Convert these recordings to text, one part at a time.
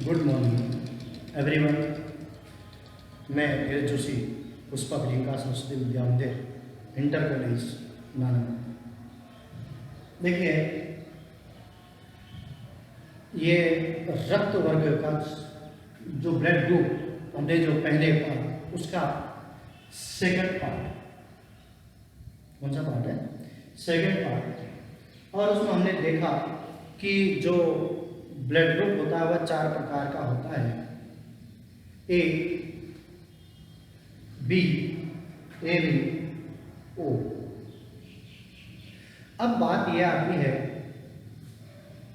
Good morning everyone. मैं धीरज जोशी, पुष्पा प्रियंका सरस्वती विद्या मंदिर, inter college Nanak. देखिए, ये रक्त वर्ग का जो ब्लड ग्रुप हमने जो पहले पढ़ा उसका सेकंड पार्ट, कौन सा पार्ट है? Second part. और उसमें हमने देखा कि जो ब्लड ग्रुप होता है वह 4 प्रकार का होता है, ए, बी, ए बी, ओ। अब बात यह आती है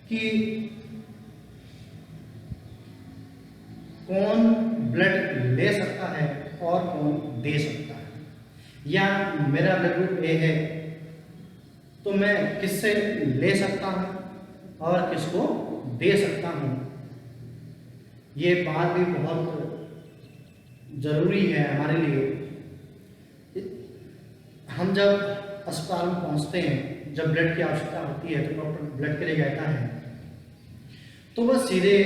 कि कौन ब्लड ले सकता है और कौन दे सकता है। या मेरा ब्लड ग्रुप ए है तो मैं किससे ले सकता हूं और किसको दे सकता हूं। ये बात भी बहुत जरूरी है हमारे लिए। हम जब अस्पताल में पहुंचते हैं, जब ब्लड की आवश्यकता होती है तो डॉक्टर ब्लड के लिए कहता है तो वह सीधे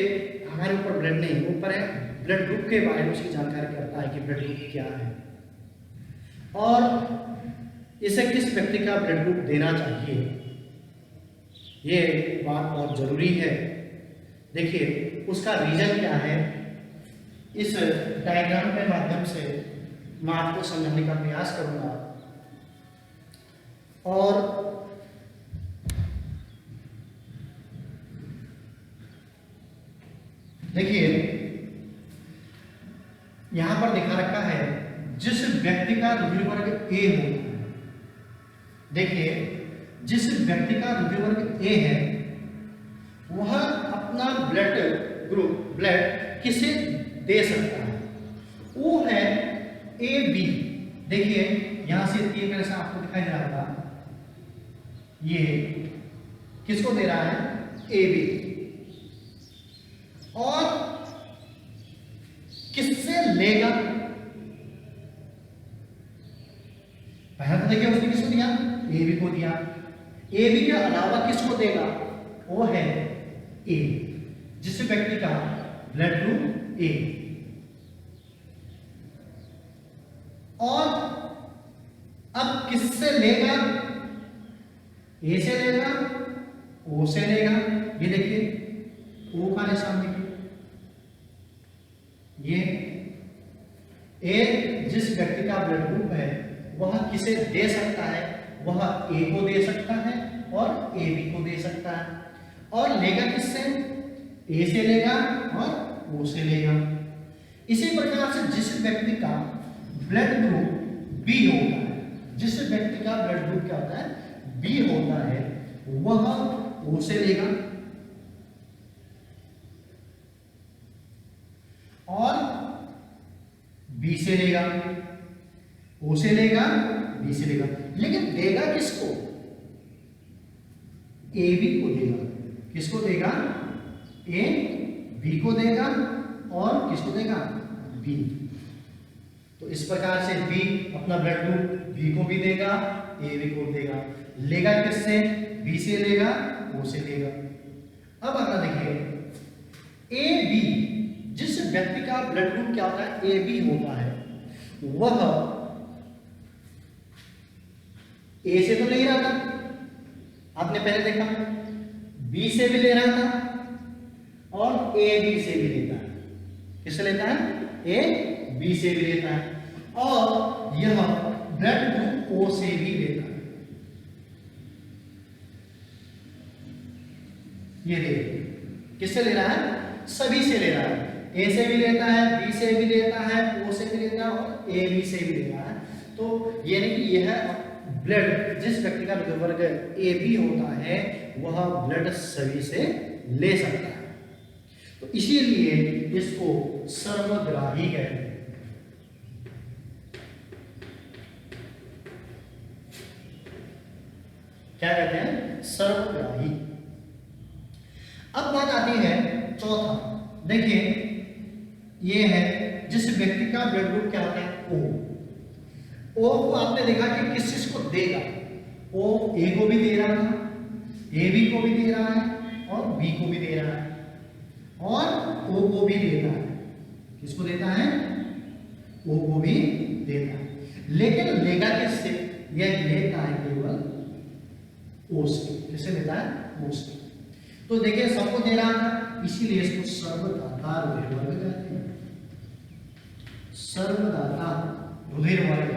हमारे ऊपर ब्लड नहीं, ऊपर है ब्लड ग्रुप के बारे में उसकी जानकारी करता है कि ब्लड ग्रुप क्या है और इसे किस व्यक्ति का ब्लड ग्रुप देना चाहिए। ये बात बहुत जरूरी है। देखिए, उसका रीजन क्या है, इस डायग्राम के माध्यम से मैं आपको समझाने का प्रयास करूंगा। और देखिए, यहां पर दिखा रखा है जिस व्यक्ति का रुधिर वर्ग ए हो। देखिए, जिस व्यक्ति का रुधिर वर्ग ए है वह अपना ब्लड किसे दे सकता है, वो है ए बी। देखिए, यहां से तीर का निशान आपको दिखाई दे रहा था, ये किसको दे रहा है? A B. और किससे लेगा? पहले तो देखिए उसने किसको दिया? ए बी को दिया। ए बी के अलावा किसको देगा? वो है ए, जिस व्यक्ति का ब्लड ग्रुप ए। और अब किससे लेगा? ए से लेगा, ओ से लेगा। ये देखिए, ओ का निशान देखिए, ये ए जिस व्यक्ति का ब्लड ग्रुप है वह किसे दे सकता है? वह ए को दे सकता है और ए बी को दे सकता है। और लेगा किससे? ए से लेगा और ओ से लेगा। इसी प्रकार से जिस व्यक्ति का ब्लड ग्रुप बी होता है, जिस व्यक्ति का ब्लड ग्रुप क्या होता है? बी होता है, वह ओ से लेगा और बी से लेगा, ओ से लेगा, बी से लेगा। लेकिन देगा किसको? ए बी को देगा। किसको देगा? ए बी को देगा और किसको देगा? बी। तो इस प्रकार से बी अपना ब्लड ग्रुप बी को भी देगा, ए बी को देगा। लेगा किससे? बी से लेगा, ओ से लेगा। अब अगर देखिए, ए बी जिस व्यक्ति का ब्लड ग्रुप क्या होता है? ए बी होता है, वह ए से तो ले रहा था, आपने पहले देखा, बी से भी ले रहा था और ए बी से भी लेता है। किससे लेता है? ए बी से भी लेता है। और यह ब्लड ग्रुप ओ से भी लेता है। ये देखिए, किससे ले रहा है? सभी से ले रहा है। ए से भी लेता है, बी से भी लेता है, ओ से भी लेता है और ए बी से भी लेता है। तो यानी कि यह ब्लड जिस व्यक्ति का रुधिर वर्ग ए बी होता है वह ब्लड सभी से ले सकता है। तो इसीलिए इसको सर्वग्राही कहते हैं। क्या कहते हैं? सर्वग्राही। अब बात आती है चौथा। देखिए, ये है जिस व्यक्ति का ब्लड ग्रुप क्या होता है? ओ। ओ को आपने देखा कि किस चीज को देगा? ओ ए को भी दे रहा था, ए बी को भी दे रहा है और बी को भी दे रहा है और ओ को इसको देता है, ओ को भी देता है, लेकिन लेगा किससे? यह लेता है केवल ओ से। किसे लेता है? ओ से। तो देखिए सबको दे रहा था, इसीलिए इसको सर्वदाता रुधिर वर्ग कहते हैं, सर्वदाता रुधिर वर्ग।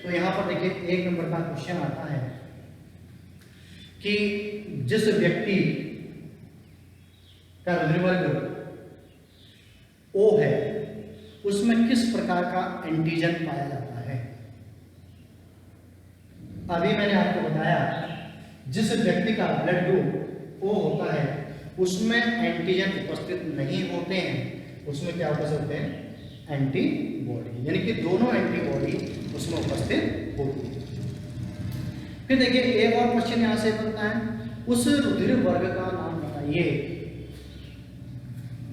तो यहां पर देखिए 1 नंबर का क्वेश्चन आता है कि जिस व्यक्ति का रुधिर वर्ग ओ है उसमें किस प्रकार का एंटीजन पाया जाता है। अभी मैंने आपको बताया जिस व्यक्ति का ब्लड ग्रुप ओ होता है उसमें एंटीजन उपस्थित नहीं होते हैं, उसमें क्या उपस्थित होते हैं? एंटीबॉडी, यानी कि दोनों एंटीबॉडी उसमें उपस्थित होती है। फिर देखिए एक और क्वेश्चन यहां से बनता है, उस रुधिर वर्ग का नाम बताइए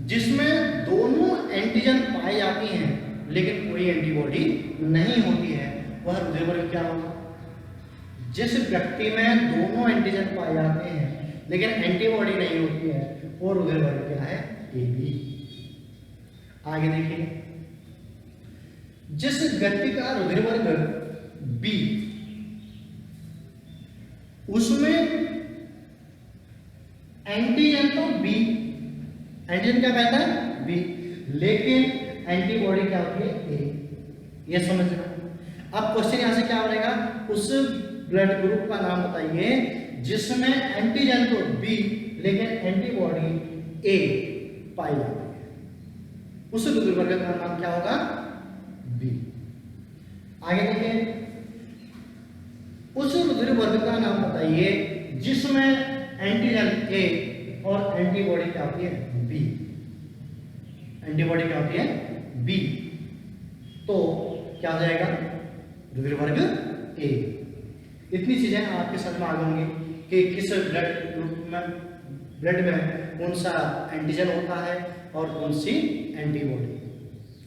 जिसमें दोनों एंटीजन पाई जाती हैं लेकिन कोई एंटीबॉडी नहीं होती है, वह रुधिर वर्ग क्या होगा? जिस व्यक्ति में दोनों एंटीजन पाए जाते हैं लेकिन एंटीबॉडी नहीं होती है वो रुधिर वर्ग क्या है? A B. आगे देखिए, जिस व्यक्ति का रुधिर वर्ग बी उसमें एंटीजन तो बी, एंटीजन क्या कहता है? बी, लेकिन एंटीबॉडी क्या होती है? ए। ये समझना। अब क्वेश्चन यहां से क्या बनेगा? उस ब्लड ग्रुप का नाम बताइए जिसमें एंटीजन तो बी लेकिन एंटीबॉडी ए पाई जाती है, उस रुधिर वर्ग का नाम क्या होगा? बी। आगे देखिए, उस रुधिर वर्ग का नाम बताइए जिसमें एंटीजन ए और एंटीबॉडी क्या होती है? बी। एंटीबॉडी क्या होती है? बी। तो क्या हो जाएगा? रुधिर वर्ग ए। इतनी चीजें आपके समझ में आ गई कि किस ब्लड ग्रुप में, ब्लड में कौन सा एंटीजन होता है और कौन सी एंटीबॉडी।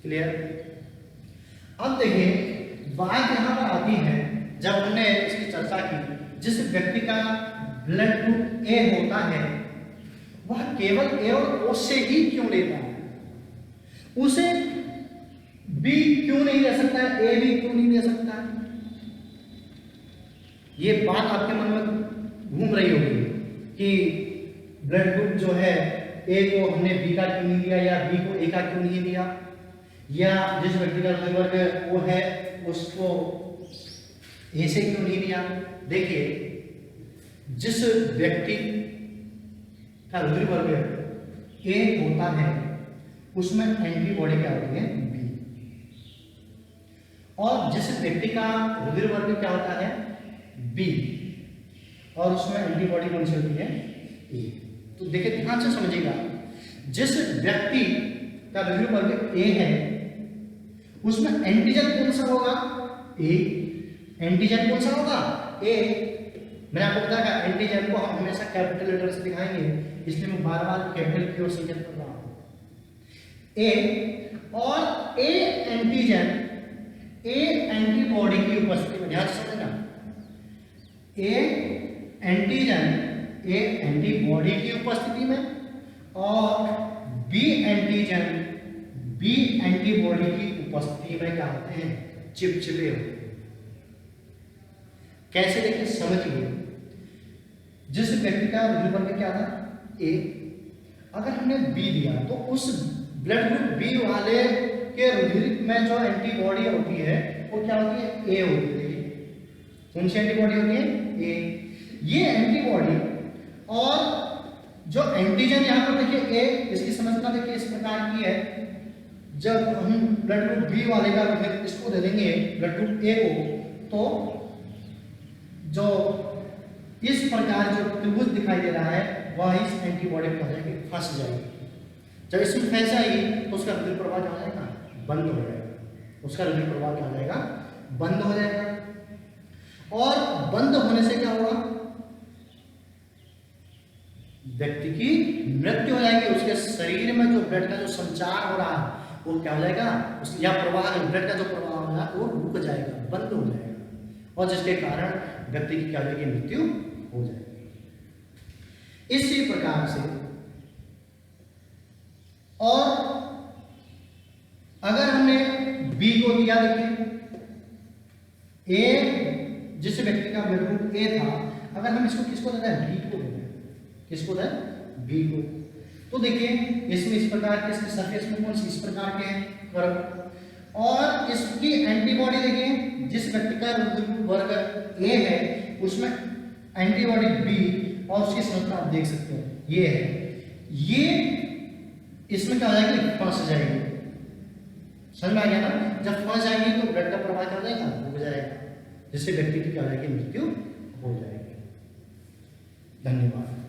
क्लियर? अब देखिए बात यहां पर आती है, जब हमने इसकी चर्चा की, जिस व्यक्ति का ब्लड ग्रुप ए होता है वह केवल ए और ओ से ही क्यों लेता है? उसे बी क्यों नहीं ले सकता है? ए भी क्यों नहीं ले सकता है? ये बात आपके मन में घूम रही होगी कि ब्लड ग्रुप जो है ए को हमने बी का क्यों नहीं दिया या बी को ए का क्यों नहीं दिया, या जिस व्यक्ति का रुधिर वर्ग वो है उसको ए से क्यों नहीं दिया। देखिए जिस व्यक्ति का रुधिर वर्ग ए होता है उसमें एंटीबॉडी क्या होती है? बी। और जिस व्यक्ति का रुधिर वर्ग क्या होता है? बी, और उसमें एंटीबॉडी कौन सी होती है? ए। तो देखिए ध्यान से समझिएगा, जिस व्यक्ति का रुधिर वर्ग ए है उसमें एंटीजन कौन सा होगा? ए। एंटीजन कौन सा होगा? ए। मैंने आपको बताया एंटीजन को हम हमेशा कैपिटल लेटर से दिखाएंगे, इसलिए मैं बार बार कैपिटल की ओर संकेत कर रहा हूं। ए और ए एंटीजन ए एंटीबॉडी की उपस्थिति में, ध्यान से समझना, ए एंटीजन ए एंटीबॉडी की उपस्थिति में और बी एंटीजन बी एंटीबॉडी की उपस्थिति में क्या होते हैं? चिपचिपे होते हैं। कैसे? देखिए समझिए, जिस व्यक्ति का रुधिर वर्ग क्या था? ए। अगर हमने बी दिया तो उस ब्लड ग्रुप बी वाले के रुधिर में जो एंटीबॉडी होती है वो क्या होती है? ए होती है। कौन सी एंटीबॉडी होती है? ए। ये एंटीबॉडी और जो एंटीजन यहां पर देखिए ए, इसकी संरचना देखिए इस प्रकार की है। जब हम ब्लड ग्रुप बी वाले का रुधिर इसको दे देंगे ब्लड ग्रुप ए को, तो जो इस प्रकार जो त्रिभुज दिखाई दे रहा है वह इस एंटीबॉडी में जाएगी, फंस जाएगी। जब इसमें फंस जाएगी तो उसका रुधिर प्रवाह क्या हो जाएगा? बंद हो जाएगा। उसका रुधिर प्रवाह क्या हो जाएगा? बंद हो जाएगा। और बंद होने से क्या होगा? व्यक्ति की मृत्यु हो जाएगी। उसके शरीर में जो ब्लड का जो संचार हो रहा है वो क्या हो जाएगा? या प्रवाह, ब्लड का जो प्रवाह हो रहा है वो रुक जाएगा, बंद हो जाएगा, और जिसके कारण व्यक्ति की क्या हो जाएगी? मृत्यु हो जाएगी। इसी प्रकार से और अगर हमने बी को दिया, देखिए ए जिस व्यक्ति का ब्लड ग्रुप ए था, अगर हम इसको किसको देते हैं, बी को देते हैं, किसको दें, बी को। तो देखिए इसमें इस प्रकार के, इसके सरफेस में कौन सी इस प्रकार के हैं कर्व, और इसकी एंटीबॉडी देखिए, जिस व्यक्ति का वर्ग ए है उसमें एंटीबॉडी बी और उसकी संरचना आप देख सकते हैं, ये है, ये इसमें क्या हो जाएगी, फंस जाएगी। समझ में आ गया ना, जब फंस जाएंगी तो ब्लड का प्रवाह क्या हो जाएगा, रुक जाएगा, जिससे व्यक्ति की क्या हो जाएगी, मृत्यु हो जाएगी। धन्यवाद।